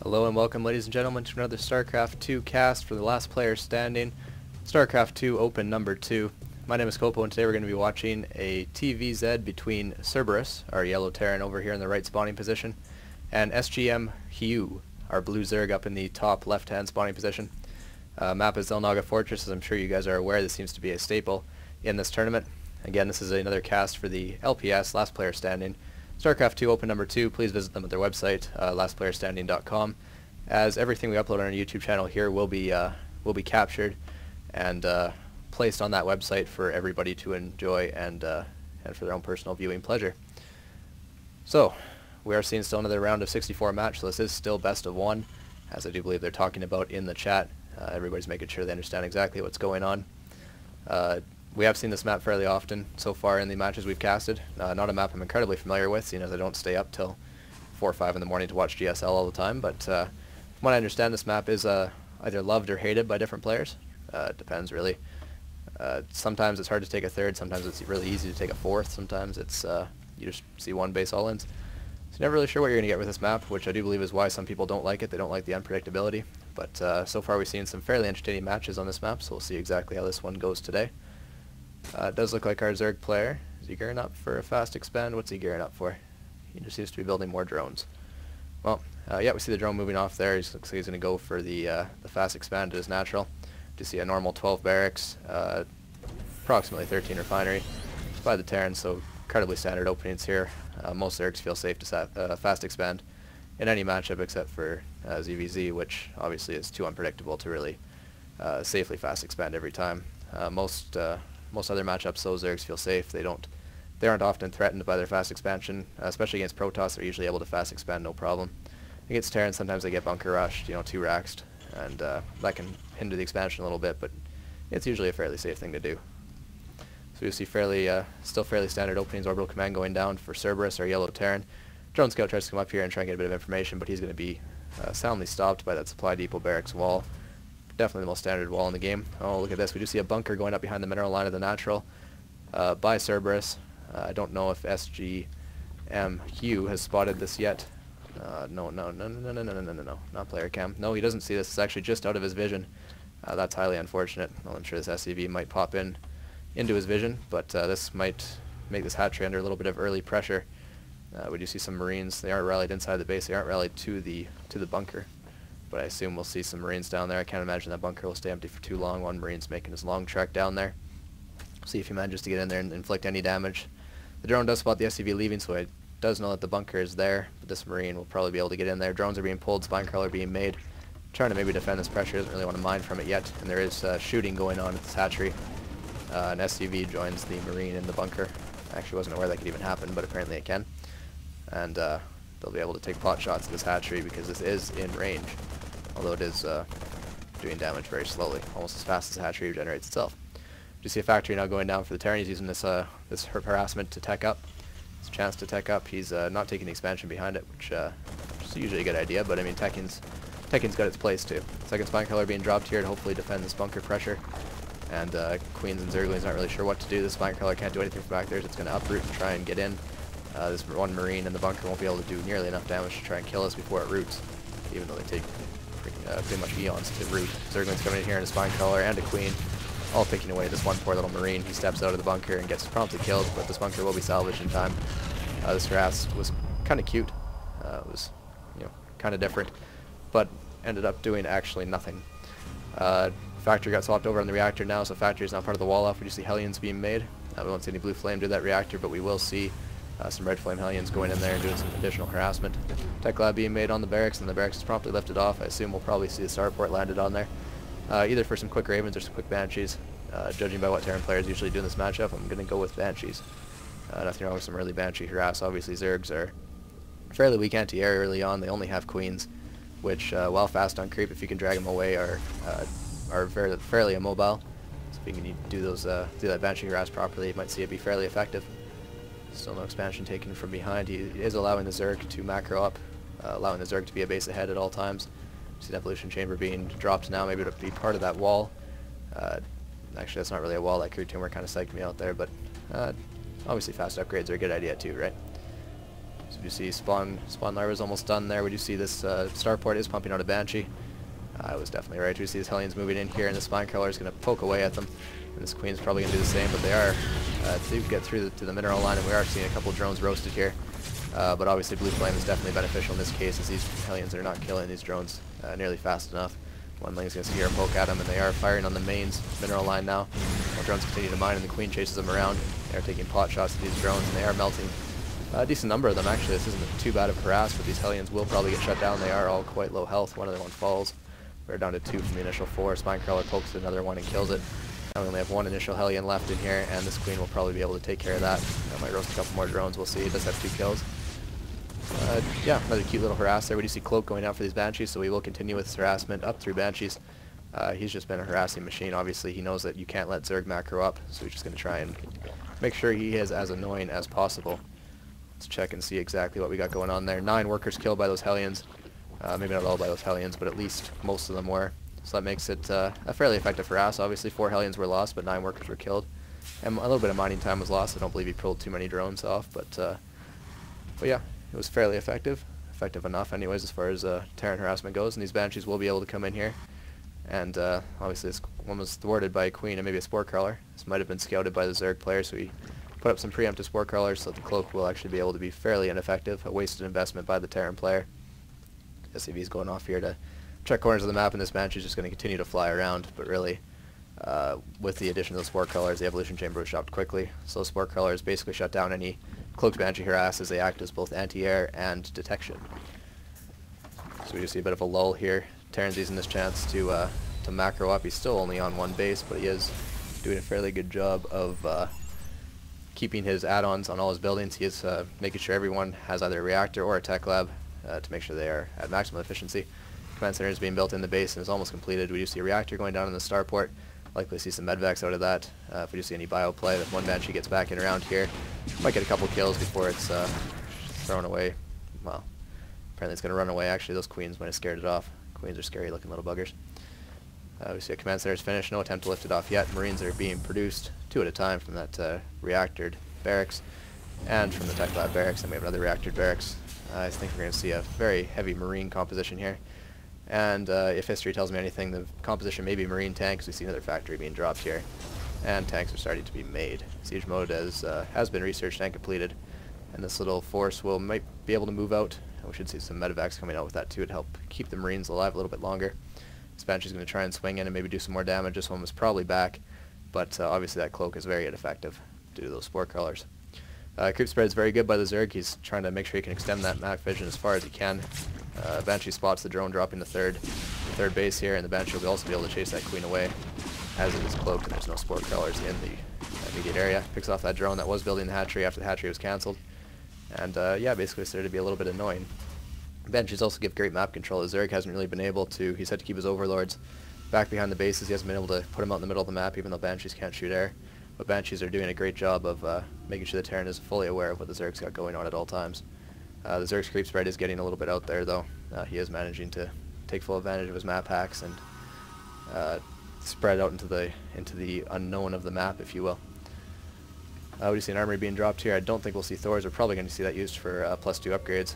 Hello and welcome, ladies and gentlemen, to another Starcraft 2 cast for the last player standing, Starcraft 2 Open number 2. My name is Copo, and today we're going to be watching a TVZ between Cerberus, our yellow Terran over here in the right spawning position, and sGmHyu, our blue Zerg up in the top left-hand spawning position. Map is Zelnaga Fortress. As I'm sure you guys are aware, this seems to be a staple in this tournament. Again, this is another cast for the LPS, last player standing, Starcraft 2 Open number 2. Please visit them at their website, lastplayerstanding.com, as everything we upload on our YouTube channel here will be captured and placed on that website for everybody to enjoy and for their own personal viewing pleasure. So, we are seeing still another round of 64 match, so this is still best of one, as I do believe they're talking about in the chat. Everybody's making sure they understand exactly what's going on. We have seen this map fairly often so far in the matches we've casted. Not a map I'm incredibly familiar with, seeing as I don't stay up till 4 or 5 in the morning to watch GSL all the time, but from what I understand, this map is either loved or hated by different players. It depends, really. Sometimes it's hard to take a third, sometimes it's really easy to take a fourth, sometimes it's you just see one base all-ins. So you're never really sure what you're going to get with this map, which I do believe is why some people don't like it. They don't like the unpredictability. But so far we've seen some fairly entertaining matches on this map, so we'll see exactly how this one goes today. It does look like our Zerg player. Is he gearing up for a fast expand? What's he gearing up for? He just seems to be building more drones. Well, yeah, we see the drone moving off there. Looks like he's going to go for the fast expand as natural. To see a normal 12 barracks, approximately 13 refinery. It's by the Terran, so incredibly standard openings here. Most Zergs feel safe to fast expand in any matchup except for ZVZ, which obviously is too unpredictable to really safely fast expand every time. Most other matchups, those Zergs feel safe. They aren't often threatened by their fast expansion, especially against Protoss. They're usually able to fast expand no problem. Against Terran, sometimes they get bunker rushed, 2 raxed, and that can hinder the expansion a little bit, but it's usually a fairly safe thing to do. So you see still fairly standard openings. Orbital command going down for Cerberus, our yellow Terran. Drone Scout tries to come up here and try and get a bit of information, but he's going to be soundly stopped by that supply depot barracks wall. Definitely the most standard wall in the game. Oh, look at this. We do see a bunker going up behind the mineral line of the natural by Cerberus. I don't know if sGmHyu has spotted this yet. No, not player cam. No, he doesn't see this. It's actually just out of his vision. That's highly unfortunate. Well, I'm sure this SCV might pop into his vision, but this might make this hatchery under a little bit of early pressure. We do see some Marines. They aren't rallied inside the base. They aren't rallied to the bunker. But I assume we'll see some Marines down there. I can't imagine that bunker will stay empty for too long. One Marine's making his long trek down there. See if he manages to get in there and inflict any damage. The drone does spot the SCV leaving, so it does know that the bunker is there. But this Marine will probably be able to get in there. Drones are being pulled, spine crawler being made. Trying to maybe defend this pressure. Doesn't really want to mine from it yet. And there is shooting going on at this hatchery. An SCV joins the Marine in the bunker. I actually wasn't aware that could even happen, but apparently it can. And they'll be able to take pot shots at this hatchery because this is in range. Although it is doing damage very slowly, almost as fast as the hatchery regenerates itself. You see a factory now going down for the Terran. He's using this harassment to tech up. It's a chance to tech up. He's not taking the expansion behind it, which is usually a good idea, but I mean, teching's got its place too. Second spine crawler being dropped here to hopefully defend this bunker pressure. And Queens and Zerglings not really sure what to do. The spine crawler can't do anything from back there, so it's going to uproot and try and get in. This one Marine in the bunker won't be able to do nearly enough damage to try and kill us before it roots, even though they take pretty much eons to root. Zerglings coming in here in a spine crawler and a Queen, all picking away this one poor little Marine. He steps out of the bunker and gets promptly killed, but this bunker will be salvaged in time. This harass was kind of cute. It was, kind of different, but ended up doing actually nothing. Factory got swapped over on the reactor now, so factory is now part of the wall off. We do see Hellions being made. We won't see any blue flame do that reactor, but we will see some red flame Hellions going in there and doing some additional harassment. Tech lab being made on the barracks, and the barracks is promptly lifted off. I assume we'll probably see the starport landed on there, either for some quick Ravens or some quick Banshees. Judging by what Terran players usually do in this matchup, I'm going to go with Banshees. Nothing wrong with some early Banshee harass. Obviously Zergs are fairly weak anti-air early on. They only have Queens, which while fast on creep, if you can drag them away, are fairly immobile. So if you can do that Banshee harass properly, you might see it be fairly effective. Still no expansion taken from behind. He is allowing the Zerg to macro up, allowing the Zerg to be a base ahead at all times. See an evolution chamber being dropped now, maybe to be part of that wall. Actually, that's not really a wall. That crude tumor kind of psyched me out there, but obviously fast upgrades are a good idea too, right? So you see spawn larva is almost done there. We do see this starport is pumping out a Banshee. I was definitely right. We see these Hellions moving in here, and the spine crawler is going to poke away at them. And this queen's probably going to do the same, but they are do get through to the mineral line, and we are seeing a couple drones roasted here. But obviously blue flame is definitely beneficial in this case, as these Hellions are not killing these drones nearly fast enough. One Ling's going to see her poke at them, and they are firing on the mains mineral line now. While drones continue to mine, and the queen chases them around. They are taking pot shots at these drones, and they are melting a decent number of them. Actually, this isn't too bad of a harass, but these Hellions will probably get shut down. They are all quite low health. One of them falls. We're down to 2 from the initial 4. Spinecrawler pokes another one and kills it. Now we only have 1 initial Hellion left in here, and this queen will probably be able to take care of that. I might roast a couple more drones. We'll see. It does have 2 kills. Yeah, another cute little harass there. We do see Cloak going out for these Banshees, so we will continue with this harassment up through Banshees. He's just been a harassing machine. Obviously, he knows that you can't let Zerg macro up, so he's just going to try and make sure he is as annoying as possible. Let's check and see exactly what we got going on there. 9 workers killed by those Hellions. Maybe not all by those Hellions, but at least most of them were. So that makes it a fairly effective harass. Obviously, 4 Hellions were lost, but 9 workers were killed. And a little bit of mining time was lost. I don't believe he pulled too many drones off, but yeah, it was fairly effective. Effective enough, anyways, as far as Terran harassment goes. And these Banshees will be able to come in here. And obviously, this one was thwarted by a Queen and maybe a Spore Crawler. This might have been scouted by the Zerg player, so he put up some preemptive Spore Crawlers so that the Cloak will actually be able to be fairly ineffective. A wasted investment by the Terran player. SCV's going off here to check corners of the map, and this Banshee is just going to continue to fly around. But really, with the addition of the Spore Crawlers, the Evolution Chamber was stopped quickly. So Spore Crawlers basically shut down any Cloaked Banshee harass, as they act as both anti-air and detection. So we just see a bit of a lull here. Terran's using this chance to macro up. He's still only on 1 base, but he is doing a fairly good job of keeping his add-ons on all his buildings. He is making sure everyone has either a reactor or a tech lab to make sure they are at maximum efficiency. Command center is being built in the base and is almost completed. We do see a reactor going down in the starport. Likely see some medvacs out of that. If we do see any bio play, that 1 Banshee gets back in around here. Might get a couple kills before it's thrown away. Well, apparently it's going to run away. Actually, those Queens might have scared it off. Queens are scary looking little buggers. We see a command center is finished. No attempt to lift it off yet. Marines are being produced 2 at a time from that reactored barracks and from the tech lab barracks. And we have another reactored barracks. I think we're going to see a very heavy Marine composition here. And if history tells me anything, the composition may be Marine tanks. We see another factory being dropped here. And tanks are starting to be made. Siege mode has been researched and completed. And this little force might be able to move out. We should see some medevacs coming out with that too to help keep the Marines alive a little bit longer. This Banshee's going to try and swing in and maybe do some more damage. This one was probably back, but obviously that Cloak is very ineffective due to those Spore Crawlers. Creep spread is very good by the Zerg. He's trying to make sure he can extend that map vision as far as he can. Banshee spots the drone dropping the third base here, and the Banshee will also be able to chase that Queen away as it is cloaked and there's no Spore Crawlers in the immediate area. Picks off that drone that was building the hatchery after the hatchery was cancelled. And yeah, basically started to be a little bit annoying. Banshees also give great map control. The Zerg hasn't really been able to. He's had to keep his overlords back behind the bases. He hasn't been able to put them out in the middle of the map, even though Banshees can't shoot air. But Banshees are doing a great job of making sure the Terran is fully aware of what the Zerg's got going on at all times. The Zerg's creep spread is getting a little bit out there, though. He is managing to take full advantage of his map hacks and spread out into the unknown of the map, if you will. We see an armory being dropped here. I don't think we'll see Thors. We're probably going to see that used for +2 upgrades.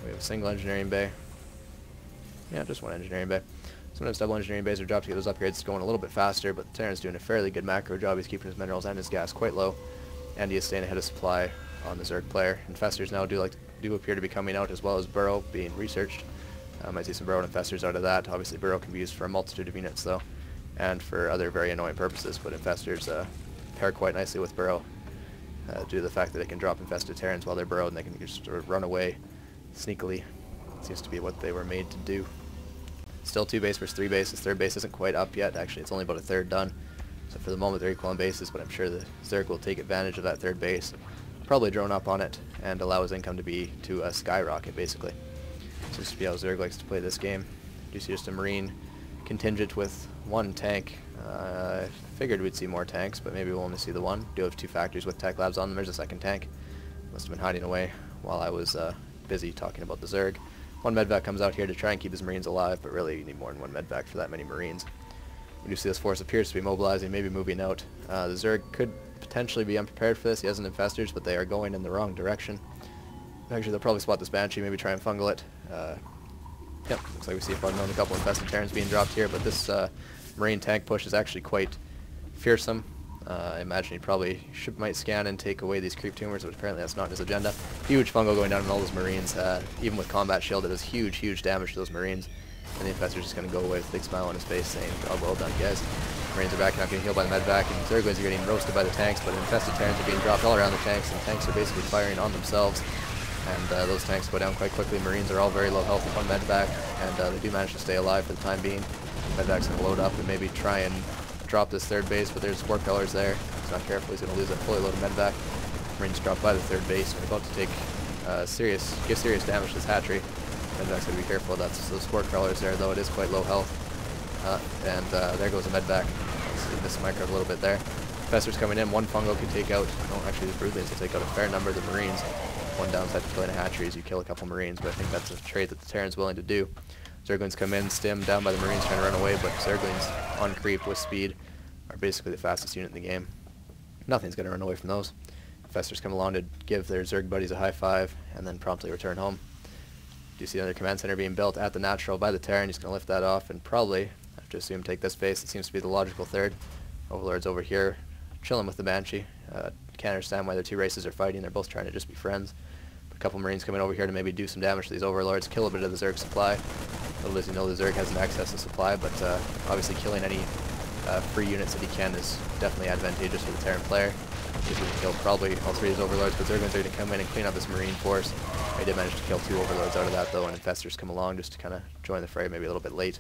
We have a single engineering bay. Yeah, just 1 engineering bay. Sometimes double engineering bays are dropped to get those upgrades going a little bit faster, but the Terran's doing a fairly good macro job. He's keeping his minerals and his gas quite low, and he is staying ahead of supply on the Zerg player. Infestors now do appear to be coming out, as well as Burrow being researched. I see some Burrow and Infestors out of that. Obviously Burrow can be used for a multitude of units though, and for other very annoying purposes, but Infestors pair quite nicely with Burrow due to the fact that it can drop infested Terrans while they're burrowed and they can just sort of run away sneakily. Seems to be what they were made to do. Still 2 base versus 3 base. This 3rd base isn't quite up yet. Actually, it's only about a 1/3 done. So for the moment they're equal on bases, but I'm sure the Zerg will take advantage of that 3rd base, probably drone up on it, and allow his income to skyrocket, basically. So this is how Zerg likes to play this game. You see just a Marine contingent with 1 tank. I figured we'd see more tanks, but maybe we'll only see the 1. Do have 2 factories with tech labs on them. There's a 2nd tank. Must have been hiding away while I was busy talking about the Zerg. 1 medvac comes out here to try and keep his Marines alive, but really you need more than 1 medvac for that many Marines. We do see this force appears to be mobilizing, maybe moving out. The Zerg could potentially be unprepared for this. He has an Infestors, but they are going in the wrong direction. Actually, they'll probably spot this Banshee, maybe try and fungal it. Yep, looks like we see a button on a couple infested Terrans being dropped here, but this Marine tank push is actually quite fearsome. I imagine he probably might scan and take away these creep tumors, but apparently that's not his agenda. Huge fungal going down on all those Marines. Even with combat shield, it does huge, huge damage to those Marines. And the Infestor's just going to go away with a big smile on his face saying, "Oh, well done, guys." Marines are back, not getting healed by the medvac, and Zerglings are getting roasted by the tanks, but infested Terrans are being dropped all around the tanks, and tanks are basically firing on themselves. And those tanks go down quite quickly. Marines are all very low health with one medvac, and they do manage to stay alive for the time being. Medvac's going to load up and maybe try and drop this third base, but there's War Pillars there. He's not careful, he's going to lose that fully loaded medvac. Marines dropped by the third base, and we're about to take give serious damage to this hatchery. Medvac's going to be careful of that. So those War Pillars there, though it is quite low health. There goes a medvac. Let's miss the micro a little bit there. Infestor's coming in, one fungal can take out, no, actually the Broodlings will take out a fair number of the Marines. One downside to killing a hatchery is you kill a couple Marines, but I think that's a trade that the Terran's willing to do. Zerglings come in, stim down by the Marines trying to run away, but Zerglings on creep with speed are basically the fastest unit in the game. Nothing's going to run away from those. Infestors come along to give their Zerg buddies a high five and then promptly return home. You see another command center being built at the natural by the Terran. He's going to lift that off and probably, I have to assume, take this base. It seems to be the logical third. Overlord's over here chilling with the Banshee. Can't understand why their two races are fighting. They're both trying to just be friends. A couple Marines coming over here to maybe do some damage to these Overlords, kill a bit of the Zerg supply. Little does he know the Zerg has an excess of supply, but obviously killing any free units that he can is definitely advantageous for the Terran player. He can kill probably all three of these Overlords, but Zerglings are going to come in and clean up this Marine force. He did manage to kill two Overlords out of that, though, and Infestors come along just to kind of join the fray, maybe a little bit late.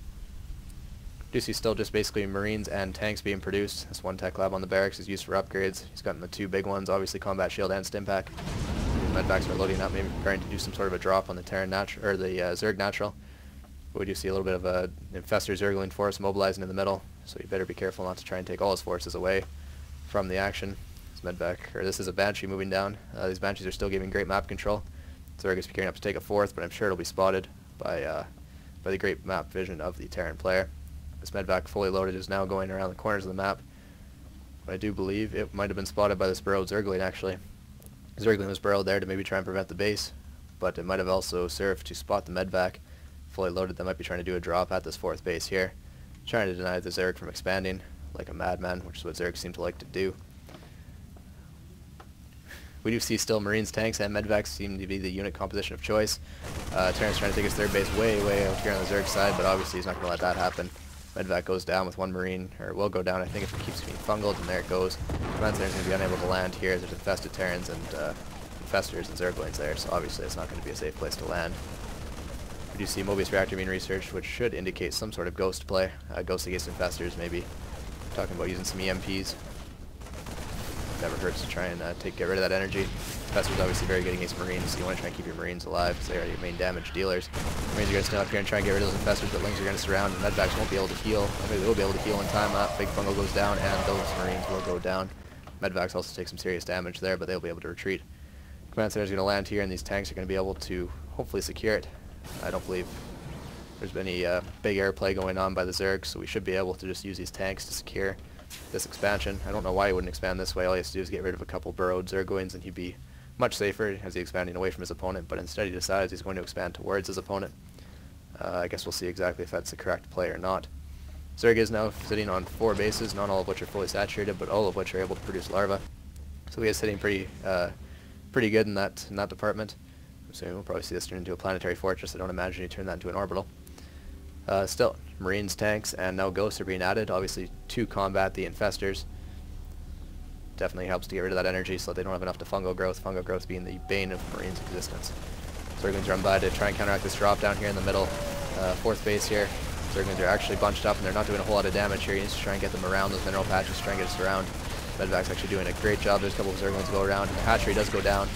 Do see still just basically Marines and tanks being produced. This one tech lab on the barracks is used for upgrades. He's gotten the two big ones, obviously combat shield and stim pack. These medvacs are loading up, maybe preparing to do some sort of a drop on the Terran natural or the Zerg natural. But we do see a little bit of a Infestor Zergling force mobilizing in the middle, so you better be careful not to try and take all his forces away from the action. This is a Banshee moving down. These Banshees are still giving great map control. Zerg is gearing up to take a fourth, but I'm sure it'll be spotted by the great map vision of the Terran player. This medvac fully loaded is now going around the corners of the map. But I do believe it might have been spotted by this burrowed Zergling, actually. Zergling was burrowed there to maybe try and prevent the base, but it might have also served to spot the medvac. Fully loaded, they might be trying to do a drop at this fourth base here, trying to deny the Zerg from expanding like a madman, which is what Zerg seem to like to do. We do see still Marines, tanks, and medvacs seem to be the unit composition of choice. Terran's trying to take his third base way out here on the Zerg side, but obviously he's not going to let that happen. Medvac goes down with one Marine, or will go down, I think, if it keeps being fungled, and there it goes. Command Center's going to be unable to land here. There's infested Terrans and Infestors and Zerglings there, so obviously it's not going to be a safe place to land. We do see Mobius Reactor being researched, which should indicate some sort of ghost play. Ghost against Infestors, maybe. Talking about using some EMPs. Never hurts to try and get rid of that energy. Infestors obviously very good against Marines, so you want to try and keep your Marines alive because they are your main damage dealers. Marines are going to stand up here and try and get rid of those Infestors, but Lings are going to surround, and medvacs won't be able to heal. Or maybe they will be able to heal in time. Big fungal goes down, and those Marines will go down. Medvacs also take some serious damage there, but they'll be able to retreat. Command Center is going to land here, and these tanks are going to be able to hopefully secure it. I don't believe there's been any big airplay going on by the Zerg, so we should be able to just use these tanks to secure this expansion. I don't know why he wouldn't expand this way. All he has to do is get rid of a couple burrowed Zerglings, and he'd be much safer as he's expanding away from his opponent, but instead he decides he's going to expand towards his opponent. I guess we'll see exactly if that's the correct play or not. Zerg is now sitting on 4 bases, not all of which are fully saturated, but all of which are able to produce larvae. So he is sitting pretty good in that department. So we'll probably see this turn into a planetary fortress. I don't imagine he turned that into an orbital. Still, Marines, tanks, and now Ghosts are being added, obviously to combat the Infestors. Definitely helps to get rid of that energy so that they don't have enough to fungal growth being the bane of Marines' existence. Zerglings run by to try and counteract this drop down here in the middle. 4th base here. Zerglings are actually bunched up and they're not doing a whole lot of damage here. He needs to try and get them around those mineral patches, try and get us around. Medvac's actually doing a great job. There's a couple of Zerglings go around, and the hatchery does go down.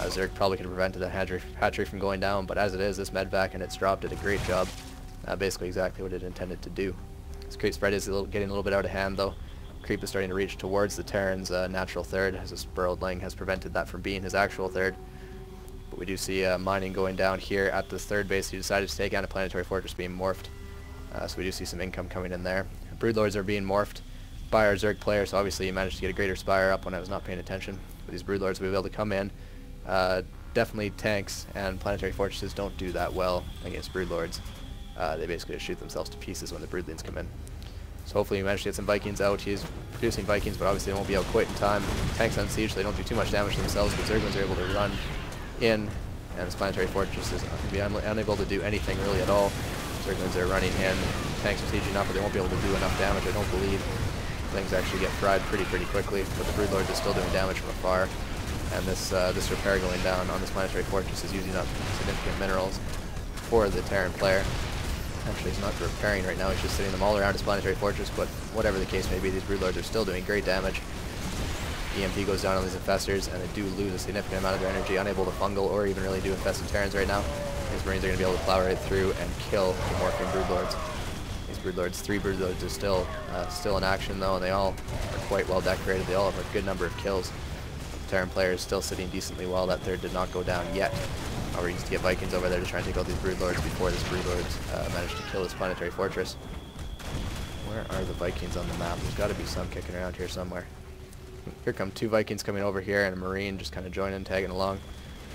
Zerg probably could have prevented the hatchery from going down, but as it is, this medvac and its drop did a great job. Basically exactly what it intended to do. This creep spread is getting a little bit out of hand, though. Creep is starting to reach towards the Terran's natural third, as this burrowed Ling has prevented that from being his actual third. But we do see mining going down here at this 3rd base. He decided to take on a planetary fortress being morphed. So we do see some income coming in there. Broodlords are being morphed by our Zerg player, so obviously he managed to get a greater spire up when I was not paying attention. But these Broodlords will be able to come in, definitely tanks and planetary fortresses don't do that well against broodlords. They basically just shoot themselves to pieces when the broodlings come in. So hopefully we manage to get some Vikings out. He's producing Vikings, but obviously they won't be out quite in time. Tanks on siege, so they don't do too much damage to themselves, but Zerglings are able to run in, and this planetary fortress is going to be unable to do anything really at all. Zerglings are running in, tanks are sieging up, but they won't be able to do enough damage, I don't believe. Things actually get fried pretty quickly, but the broodlords are still doing damage from afar. And this repair going down on this planetary fortress is using up significant minerals for the Terran player. Actually, he's not repairing right now, he's just sitting them all around his planetary fortress, but whatever the case may be, these broodlords are still doing great damage. EMP goes down on these infestors, and they do lose a significant amount of their energy, unable to fungal or even really do infested Terrans right now. These Marines are going to be able to plow right through and kill the morphing broodlords. These broodlords, 3 broodlords are still in action though, and they all are quite well decorated. They all have a good number of kills. The Terran player is still sitting decently well. That third did not go down yet. However, he needs to get Vikings over there to try and take out these broodlords before this broodlords manage to kill this planetary fortress. Where are the Vikings on the map? There's got to be some kicking around here somewhere. Here come 2 Vikings coming over here and a Marine just kind of joining, tagging along.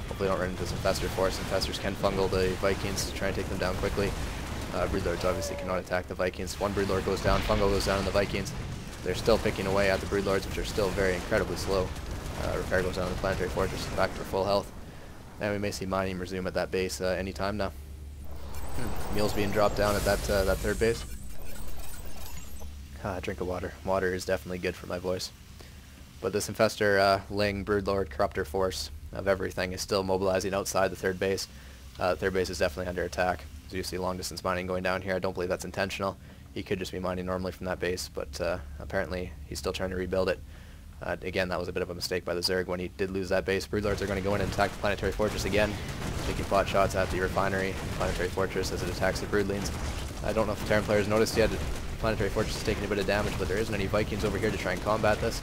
Hopefully they don't run into this infestor force. Infestors can fungal the Vikings to try and take them down quickly. Broodlords obviously cannot attack the Vikings. 1 broodlord goes down, fungal goes down on the Vikings. They're still picking away at the broodlords, which are still very incredibly slow. Repair goes down on the planetary fortress, back to full health. And we may see mining resume at that base any time now. Meals being dropped down at that third base. Drink of water. Water is definitely good for my voice. But this infestor, Ling, broodlord, corruptor force of everything is still mobilizing outside the third base. Third base is definitely under attack. So you see long distance mining going down here. I don't believe that's intentional. He could just be mining normally from that base, but apparently he's still trying to rebuild it. Again, that was a bit of a mistake by the Zerg when he did lose that base. Broodlords are going to go in and attack the planetary fortress again, taking pot shots at the refinery, planetary fortress, as it attacks the broodlings. I don't know if the Terran players noticed yet, the planetary fortress is taking a bit of damage, but there isn't any Vikings over here to try and combat this.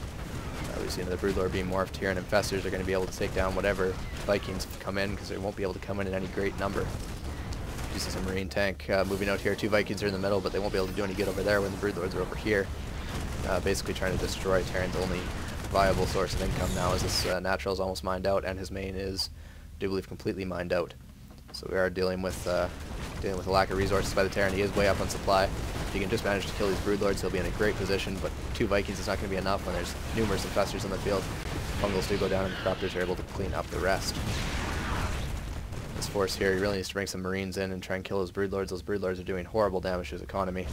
We've seen the broodlord being morphed here, and infestors are going to be able to take down whatever Vikings come in, because they won't be able to come in any great number. You see some Marine tank moving out here. 2 Vikings are in the middle, but they won't be able to do any good over there when the broodlords are over here. Basically trying to destroy Terran's only viable source of income now, as this natural is almost mined out, and his main is, I do believe, completely mined out. So we are dealing with a lack of resources by the Terran. He is way up on supply. If he can just manage to kill these broodlords, he'll be in a great position, but 2 Vikings is not going to be enough when there's numerous infestors on the field. Fungals do go down, and the corruptors are able to clean up the rest. This force here, he really needs to bring some Marines in and try and kill those broodlords. Those broodlords are doing horrible damage to his economy,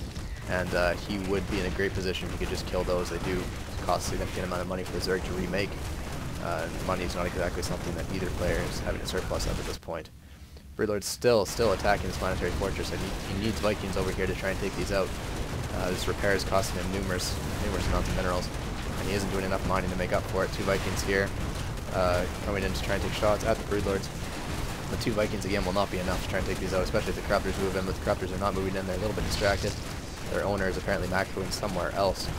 and he would be in a great position if he could just kill those. They do cost a significant amount of money for the Zerg to remake. Money is not exactly something that either player is having a surplus of at this point. Broodlord's still attacking this planetary fortress, and he needs Vikings over here to try and take these out. This repair is costing him numerous amounts of minerals, and he isn't doing enough mining to make up for it. 2 Vikings here coming in to try and take shots at the broodlords. The 2 Vikings again will not be enough to try and take these out, especially if the corruptors move in, but the corruptors are not moving in. They're a little bit distracted. Their owner is apparently macroing somewhere else.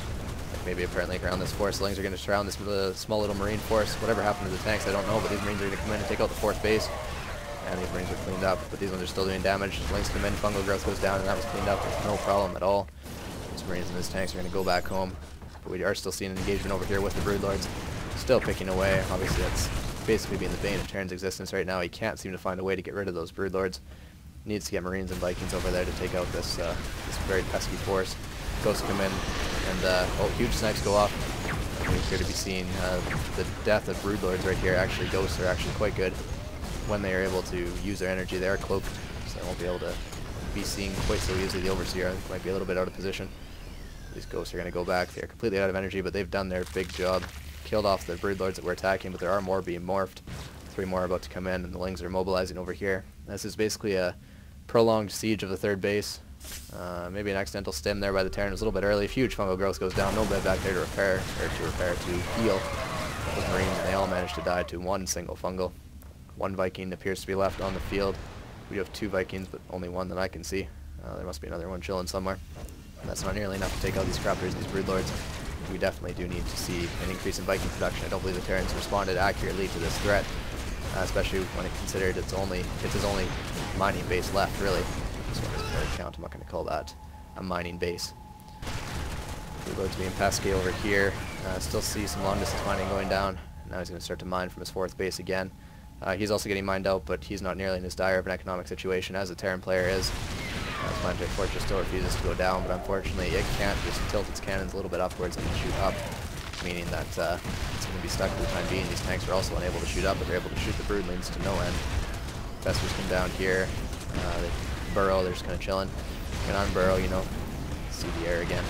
Maybe apparently around this force. Lings are going to surround this small little Marine force. Whatever happened to the tanks, I don't know, but these Marines are going to come in and take out the 4th base. And these Marines are cleaned up, but these ones are still doing damage. Lings come in, fungal growth goes down, and that was cleaned up with no problem at all. These Marines and these tanks are going to go back home. But we are still seeing an engagement over here with the broodlords. Still picking away. Obviously that's basically being the bane of Terran's existence right now. He can't seem to find a way to get rid of those broodlords. Needs to get Marines and Vikings over there to take out this very pesky force. Ghosts come in, and huge snipes go off. We appear to be seeing the death of broodlords right here. Actually, ghosts are actually quite good when they are able to use their energy. They are cloaked, so they won't be able to be seen quite so easily. The Overseer might be a little bit out of position. These ghosts are going to go back. They're completely out of energy, but they've done their big job. Killed off the broodlords that were attacking, but there are more being morphed. 3 more are about to come in, and the Lings are mobilizing over here. This is basically a prolonged siege of the 3rd base. Maybe an accidental stim there by the Terran. It was a little bit early. Huge fungal growth goes down. No bed back there to heal those Marines, and they all managed to die to 1 single fungal. 1 Viking appears to be left on the field. We do have 2 Vikings, but only 1 that I can see. There must be another one chilling somewhere. And that's not nearly enough to take out these corruptors, these broodlords. We definitely do need to see an increase in Viking production. I don't believe the Terrans responded accurately to this threat, especially when it considered it's his only mining base left, really. This one doesn't really count. I'm not going to call that a mining base. Broodlords being pesky over here. Still see some long distance mining going down. Now he's going to start to mine from his 4th base again. He's also getting mined out, but he's not nearly in as dire of an economic situation as the Terran player is. Planetary Fortress still refuses to go down, but unfortunately it can't just tilt its cannons a little bit upwards and shoot up, meaning that it's going to be stuck for the time being. These tanks are also unable to shoot up, but they're able to shoot the broodlings to no end. Vespers come down here, they burrow, they're just kind of chilling. And unburrow, you know, see the air again.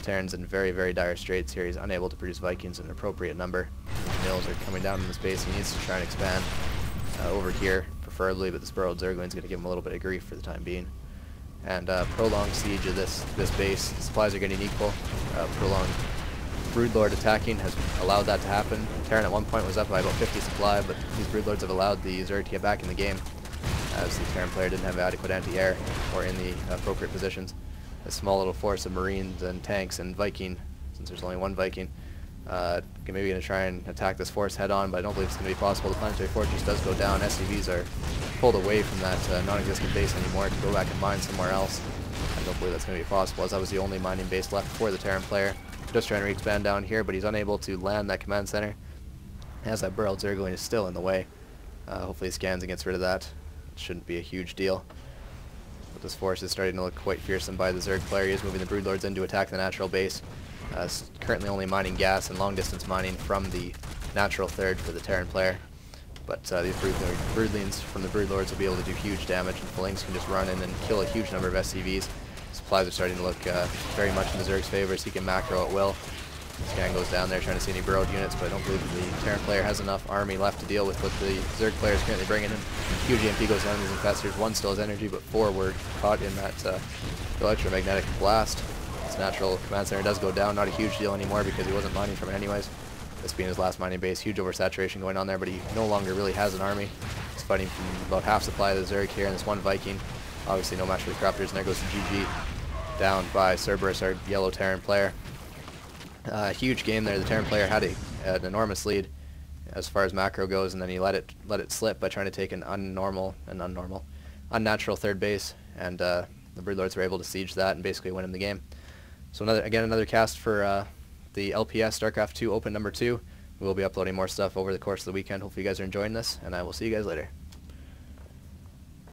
Terran's in very, very dire straits here. He's unable to produce Vikings in an appropriate number. Mills are coming down in the space. He needs to try and expand over here, preferably, but this burrowed Zergling's going to give him a little bit of grief for the time being. And prolonged siege of this base. The supplies are getting equal. Prolonged Broodlord attacking has allowed that to happen. Terran at one point was up by about 50 supply, but these Broodlords have allowed the Zerg to get back in the game, as the Terran player didn't have adequate anti-air or in the appropriate positions. A small little force of Marines and tanks and Viking, since there's only one Viking, maybe going to try and attack this force head on, but I don't believe it's going to be possible. The Planetary Fortress does go down. SCVs are pulled away from that non-existent base anymore to go back and mine somewhere else. I don't believe that's going to be possible, as that was the only mining base left for the Terran player. Just trying to re-expand down here, but he's unable to land that command center, as that burrowed Zergling is still in the way. Hopefully he scans and gets rid of that. It shouldn't be a huge deal. But this force is starting to look quite fearsome by the Zerg player. He is moving the Broodlords in to attack the natural base. Currently only mining gas and long-distance mining from the natural third for the Terran player. But these broodlings from the Broodlords will be able to do huge damage, and Flings can just run in and kill a huge number of SCVs. Supplies are starting to look very much in the Zerg's favor, so he can macro at will. Scan goes down there trying to see any burrowed units, but I don't believe the Terran player has enough army left to deal with what the Zerg player is currently bringing him. Huge EMP goes down to these infestors. One still has energy, but four were caught in that electromagnetic blast. His natural command center does go down, not a huge deal anymore because he wasn't mining from it anyways. This being his last mining base, huge oversaturation going on there, but he no longer really has an army. He's fighting from about half supply of the Zerg here, and this one Viking, obviously no match for the Corruptors, and there goes the GG, down by Cerberus, our yellow Terran player. Huge game there. The Terran player had an enormous lead as far as macro goes, and then he let it slip by trying to take an unnatural third base, and the Broodlords were able to siege that and basically win him the game. So another cast for the LPS Starcraft 2 Open number 2. We will be uploading more stuff over the course of the weekend. Hopefully you guys are enjoying this, and I will see you guys later.